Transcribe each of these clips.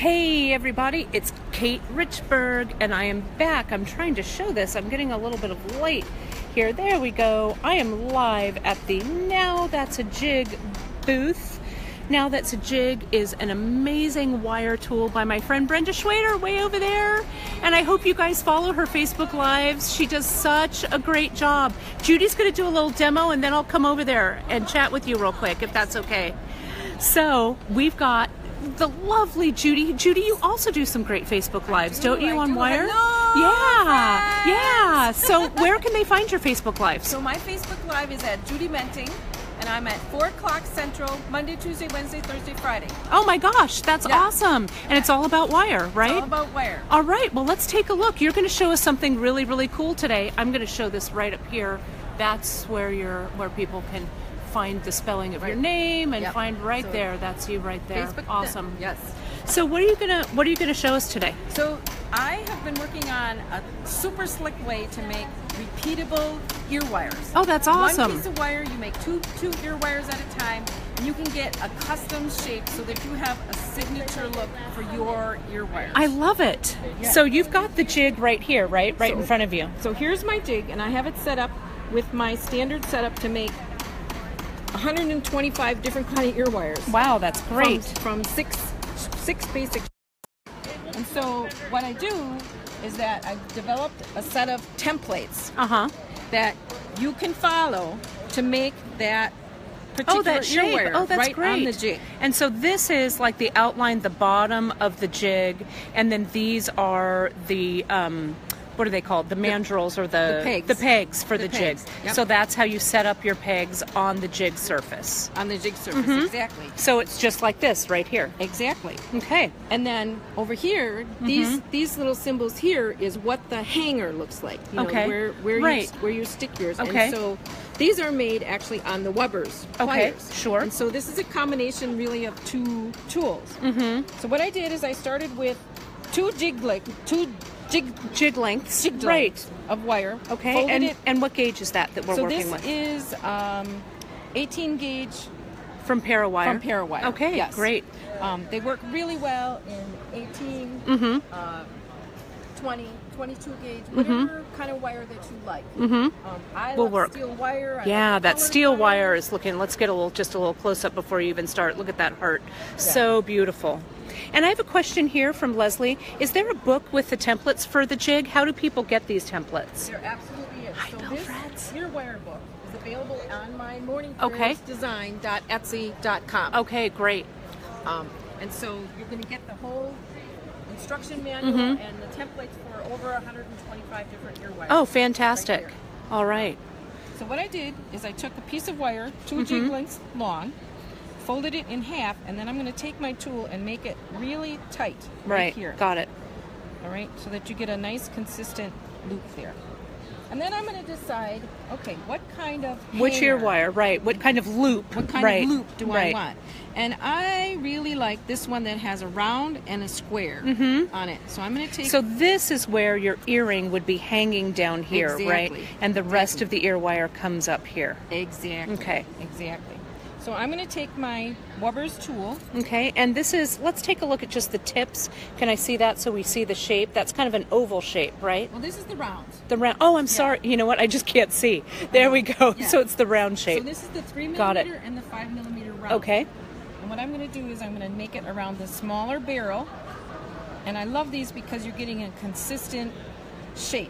Hey everybody, it's Kate Richburg and I am back. I'm trying to show this. I'm getting a little bit of light here. There we go. I am live at the Now That's a Jig booth. Now That's a Jig is an amazing wire tool by my friend Brenda Schwader way over there. And I hope you guys follow her Facebook Lives. She does such a great job. Judy's going to do a little demo and then I'll come over there and chat with you real quick if that's okay. So we've got the lovely Judy. Judy, you also do some great Facebook Lives, don't you, on Wire? Hello, Yeah. So where can they find your Facebook Lives? So my Facebook Live is at Judy Menting, and I'm at 4 o'clock Central, Monday, Tuesday, Wednesday, Thursday, Friday. Oh my gosh, that's awesome. And it's all about Wire, right? It's all about Wire. All right, well, let's take a look. You're going to show us something really, really cool today. I'm going to show this right up here. That's where people can find the spelling of your name and find so there. That's you right there. Facebook, awesome. Yes. So what are you gonna show us today? So I have been working on a super slick way to make repeatable ear wires. Oh, that's awesome. One piece of wire, you make two ear wires at a time, and you can get a custom shape so that you have a signature look for your ear wires. I love it. Yeah. So you've got the jig right here, right in front of you. So here's my jig, and I have it set up with my standard setup to make 125 different kind of ear wires. Wow, that's great. From six basic. And so what I do is that I've developed a set of templates that you can follow to make that particular ear wire on the jig. And so this is like the outline, the bottom of the jig, and then these are the what are they called? The mandrels or the pegs. The pegs for the jig. Yep. So that's how you set up your pegs on the jig surface. On the jig surface, exactly. So it's just like this right here. Exactly. Okay. And then over here, these little symbols here is what the hanger looks like. You know, where you stick yours. Okay. And so these are made actually on the Weber's pliers. Okay, sure. And so this is a combination really of two tools. So what I did is I started with two jig lengths of wire. Okay, and what gauge is that we're working with? So this is 18 gauge from Parawire. From Parawire. Okay, yes. Great. They work really well in 18, 20, 22 gauge, whatever kind of wire that you like. I love steel wire. That steel wire is looking. Let's get just a little close up before you even start. Look at that heart. Yeah. So beautiful. And I have a question here from Leslie. Is there a book with the templates for the jig? How do people get these templates? There absolutely is. So this ear wire book is available on my morningprayersdesign.etsy.com. Okay, great. And so you're going to get the whole instruction manual and the templates for over 125 different ear wires. Oh, fantastic. Right. All right. So what I did is I took a piece of wire, 2 jig lengths long, folded it in half, and then I'm going to take my tool and make it really tight right here. Got it. All right, so that you get a nice consistent loop there. And then I'm going to decide, okay, what kind of hanger, which ear wire, what kind of loop, what kind of loop do I want? And I really like this one that has a round and a square on it. So I'm going to take. So this is where your earring would be hanging down here, right? And the rest of the ear wire comes up here. Exactly. Okay. Exactly. So I'm going to take my Weber's tool. Okay, and this is, let's take a look at just the tips. Can I see that so we see the shape? That's kind of an oval shape, right? Well, this is the round. The round. Oh, I'm sorry. You know what? I just can't see. There we go. Yeah. So it's the round shape. So this is the 3mm and the 5mm round. Okay. And what I'm going to do is I'm going to make it around the smaller barrel. And I love these because you're getting a consistent shape.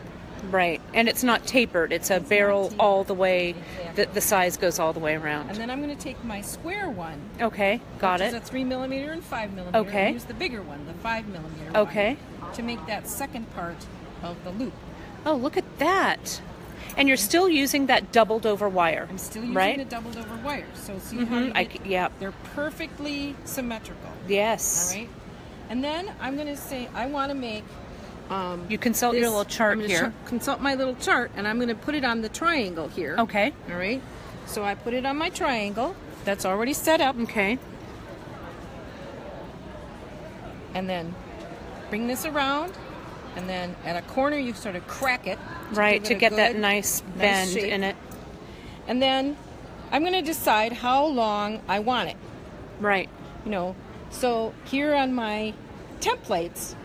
Right, and it's not tapered. It's a barrel all the way, the size goes all the way around. And then I'm going to take my square one. Okay, got it. Which is a 3mm and 5mm. Okay. And use the bigger one, the 5mm one, to make that second part of the loop. Oh, look at that. And you're still using that doubled over wire. I'm still using the doubled over wire. So see how they're perfectly symmetrical. Yes. All right. And then I'm going to say I want to make you consult your little chart here. Consult my little chart, and I'm going to put it on the triangle here. Okay. All right. So I put it on my triangle. That's already set up. Okay. And then bring this around, and then at a corner you sort of crack it. Right, to get that nice bend in it. And then I'm going to decide how long I want it. Right. You know, so here on my templates,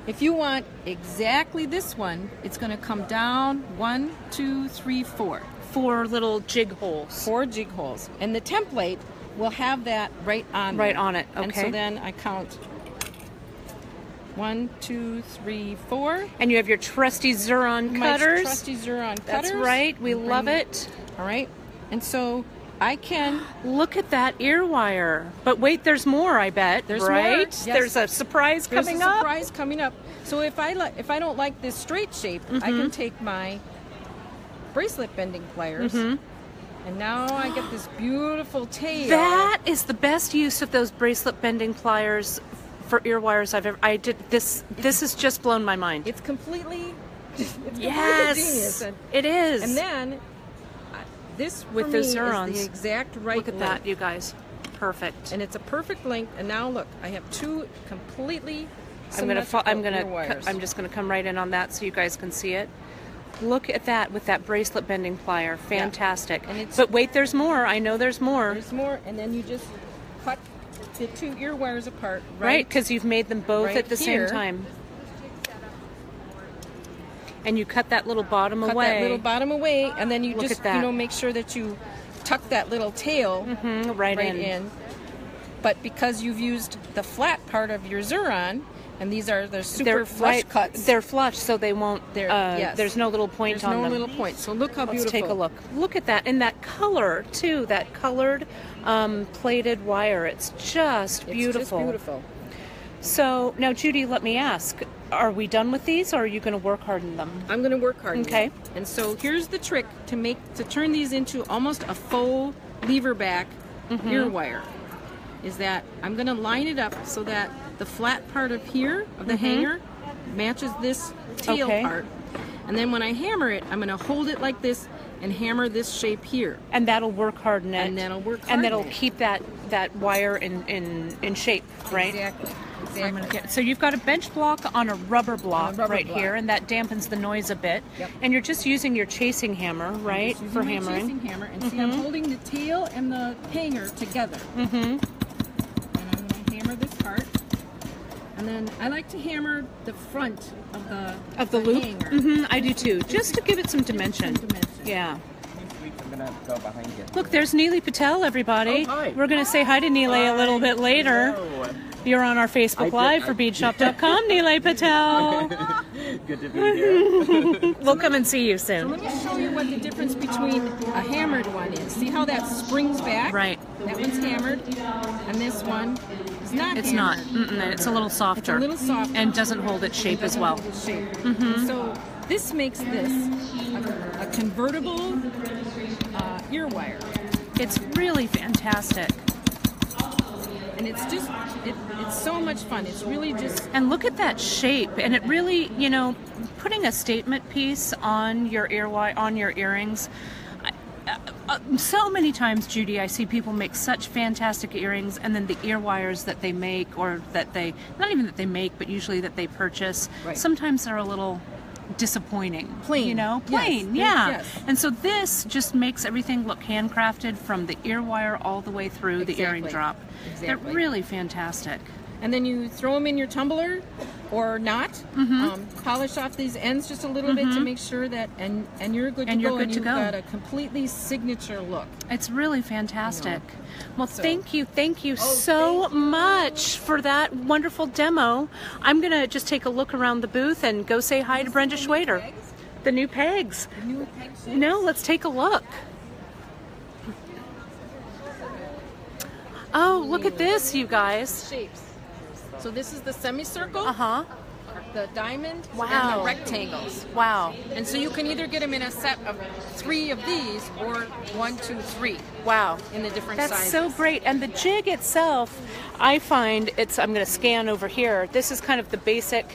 if you want exactly this one, it's going to come down 1, 2, 3, 4. 4 little jig holes. 4 jig holes. And the template will have that right on Right there. on it. Okay. And so then I count 1, 2, 3, 4. And you have your trusty Xuron cutters. My trusty Xuron cutters. That's right. We love it. All right. And so I can look at that ear wire. But wait, there's more, I bet. There's right? more. Yes. There's a surprise coming up. Surprise coming up. So if I don't like this straight shape, I can take my bracelet bending pliers. And now I get this beautiful tail. That is the best use of those bracelet bending pliers for ear wires I've ever. I did this. This has just blown my mind. It's completely. Yes, genius. it is. And then this with the Xurons, is the exact right. Look at length. that, you guys. Perfect. And it's a perfect length. And now look, I have 2 completely. I'm just gonna come right in on that so you guys can see it. Look at that with that bracelet bending plier. Fantastic. Yeah. And but wait, there's more. I know there's more. There's more, and then you just cut the 2 ear wires apart. Right, because you've made them both right at the here. same time. And you cut that little bottom away. Cut that little bottom away, and then you Look just at that. make sure that you tuck that little tail right in. But because you've used the flat part of your Xuron, and they're super flush cuts. They're flush, so they won't. Yes. There's no little point on them. There's no little point. So look how beautiful. Let's take a look. Look at that, and that color too. That colored plated wire. It's just beautiful. It's just beautiful. So now, Judy, let me ask: are we done with these, or are you going to work harden them? I'm going to work harden. Okay. them. And so here's the trick to turn these into almost a faux lever back ear wire. Is that I'm going to line it up so that the flat part of here of the hanger matches this tail part, and then when I hammer it, I'm going to hold it like this and hammer this shape here, and that'll work harden it, and that'll work and that'll keep that wire in shape, right? Exactly. So you've got a bench block on a rubber block here, and that dampens the noise a bit. Yep. And you're just using your chasing hammer, right, for hammering. Chasing hammer, and see, I'm holding the tail and the hanger together. And I'm going to hammer this part. And then I like to hammer the front of the loop. hanger. I do too, just to give it some dimension. Yeah. I'm gonna go behind you. Look, there's Neely Patel, everybody. Oh, hi. We're going to say hi to Neely a little bit later. Hello. You're on our Facebook Live for beadshop.com, Neely Patel. Good to be here. We'll come and see you So soon. let me show you what the difference between a hammered one is. See how that springs back? Right. That one's hammered, and this one is not It's hammered. not. It's a little softer. It's a little softer. And doesn't hold its shape as well. Shape. So this makes this a convertible ear wire. It's really fantastic. And it's just, it's so much fun. It's really just... And look at that shape. And it really, putting a statement piece on your on your earrings. So many times, Judy, I see people make such fantastic earrings, and then the ear wires that they make, or that they, not even that they make, but usually that they purchase, sometimes they're a little disappointing. Plain. Plain, Yes. yeah. Yes. And so this just makes everything look handcrafted from the ear wire all the way through the earring drop. They're really fantastic. And then you throw them in your tumbler or not. Polish off these ends just a little bit to make sure that, and you're good to go. And you've got a completely signature look. It's really fantastic. Well, thank you so much for that wonderful demo. I'm going to just take a look around the booth and go say hi to Brenda Schwader. The new pegs. No, let's take a look. Oh, look at this, you guys. Shapes. So this is the semicircle, the diamond, and the rectangles. Wow. And so you can either get them in a set of 3 of these, or 1, 2, 3. Wow. In the different sizes. sizes. That's so great. And the jig itself, I find I'm going to scan over here. This is kind of the basic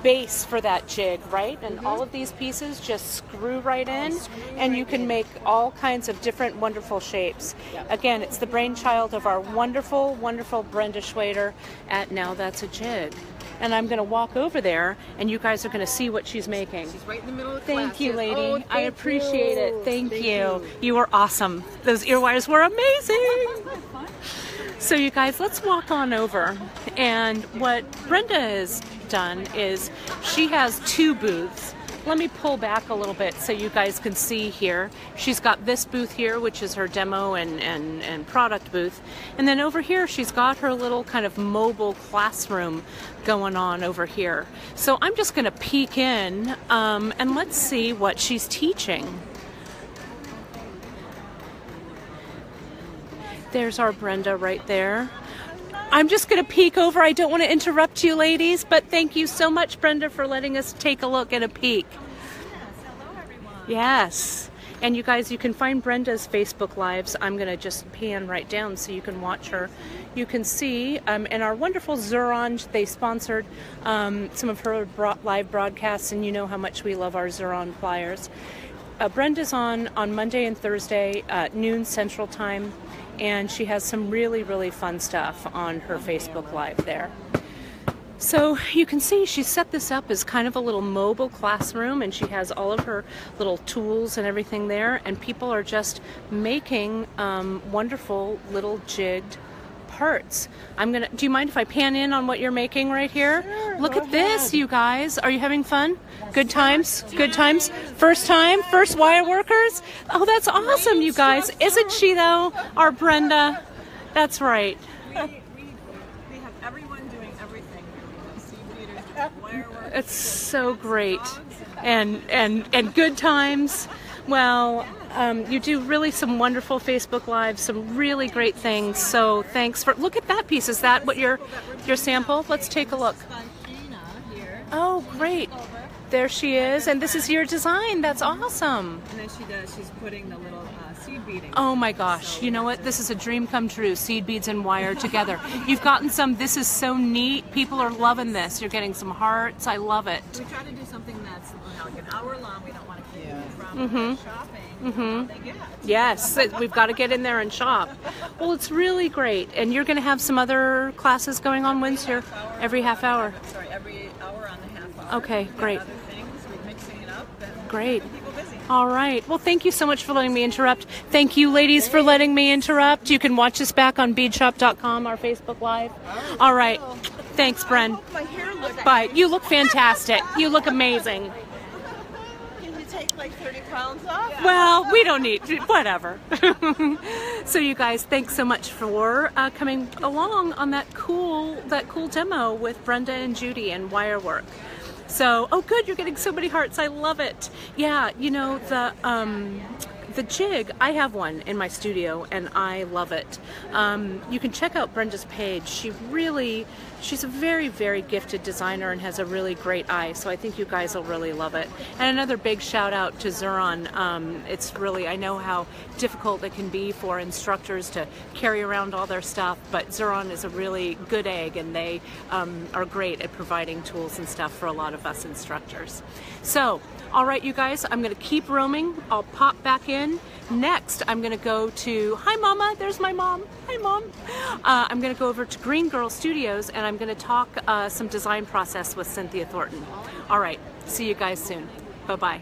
base for that jig, right? And all of these pieces just screw right in, and you can make all kinds of different wonderful shapes. Again, it's the brainchild of our wonderful, wonderful Brenda Schwader at Now That's a Jig. And I'm going to walk over there, and you guys are going to see what she's making. She's right in the middle of the class. Thank you, lady. Oh, I appreciate it. Thank you. you. You were awesome. Those ear wires were amazing. So you guys, let's walk on over. And what Brenda has done is she has 2 booths. Let me pull back a little bit so you guys can see here. She's got this booth here, which is her demo and product booth. And then over here, she's got her little kind of mobile classroom going on over here. So I'm just gonna peek in and let's see what she's teaching. There's our Brenda right there. I'm just going to peek over. I don't want to interrupt you ladies, but thank you so much, Brenda, for letting us take a look at a peek. Yes, hello everyone. Yes. And you guys, you can find Brenda's Facebook Lives. I'm going to just pan right down so you can watch her. You can see, and our wonderful Xuron, they sponsored some of her live broadcasts, and you know how much we love our Xuron pliers. Brenda's on Monday and Thursday at noon Central Time, and she has some really, really fun stuff on her Facebook Live there. So you can see she set this up as kind of a little mobile classroom, and she has all of her little tools and everything there, and people are just making wonderful little jigged parts. Do you mind if I pan in on what you're making right here? Sure, look go at this, ahead. you guys. Are you having fun? Good times? Good times? First time? First wire workers? Oh, that's awesome, you guys. Isn't she, though? Our Brenda. That's right. We have everyone doing everything. Seed leaders doing wire work. It's so great. And good times. Well, you do really some wonderful Facebook Lives, some really great things. So thanks for, look at that piece. Is that what your sample? Let's take a look. Here. Oh, great. There she is. And this is your design. That's awesome. And then she's putting the little seed beading. Oh my gosh. You know what? This is a dream come true. Seed beads and wire together. You've gotten some. This is so neat. People are loving this. You're getting some hearts. I love it. We try to do something that's like an hour long. We don't want to keep you from shopping. They get. Yes, we've got to get in there and shop. Well, it's really great. And you're going to have some other classes going on Wednesday? Every half hour. Sorry, every hour on the half hour. Okay, great. Other things, we're mixing it up. And Great. keep people busy. All right. Well, thank you so much for letting me interrupt. Thank you, ladies, for letting me interrupt. You can watch us back on beadshop.com, our Facebook Live. All right. Thanks, Bren. My hair looks. Bye. You look fantastic. You look amazing. Can you take like 30 pounds off? Well, we don't need, whatever. So you guys, thanks so much for coming along on that cool demo with Brenda and Judy and wire work. So, oh good, you're getting so many hearts. I love it. Yeah, you know, the jig, I have one in my studio and I love it. You can check out Brenda's page. She's a very, very gifted designer and has a really great eye, so I think you guys will really love it. And another big shout out to Xuron. It's really, I know how difficult it can be for instructors to carry around all their stuff, but Xuron is a really good egg, and they are great at providing tools and stuff for a lot of us instructors. So, all right, you guys, I'm going to keep roaming. I'll pop back in. Next, I'm going to go to, hi Mama, there's my mom. Hi Mom. I'm going to go over to Green Girl Studios, and I'm going to talk some design process with Cynthia Thornton. All right, see you guys soon. Bye-bye.